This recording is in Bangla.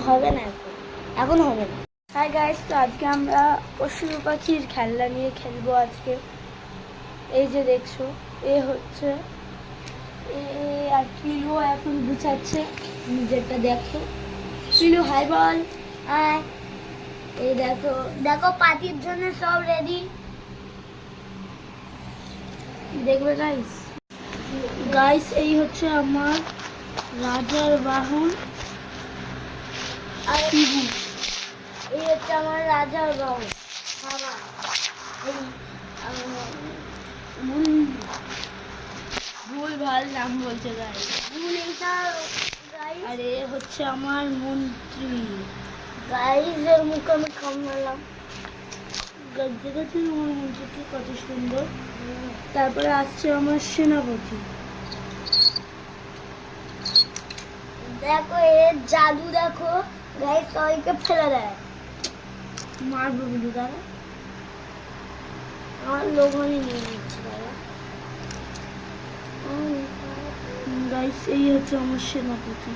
হবে না, এখন হবে না। হাই গাইস, তো আজকে আমরা পশু পাখির খেলনা নিয়ে খেলবো আজকে। এই যে দেখছো, এ হচ্ছে আর পিলু এখন গুছাচ্ছে নিজেরটা। দেখো পিলু, হাই বল। হাই। এই দেখো দেখো পার্টির জন্য সব রেডি, দেখবে গাইস। গাইস এই হচ্ছে আমার রাজার বাহন আর এই হচ্ছে আমার রাজার বাহন। ভুল ভাল নাম বলছে গাইস। আর এ হচ্ছে আমার মন্ত্রী গাইস, এর মুখে আমি কামড়ালাম। দেখেছেন আমার মন্ত্রীটি কত সুন্দর। তারপরে আসছে আমার সেনাপতি। দেখো এর জাদু, দেখো গাইস, সবাইকে ফেলে দেয়। মারবো বিলু, দাদা আমার লোভনই নিয়ে নিচ্ছে দাদা। গাইস এই হচ্ছে আমার সেনাপতি।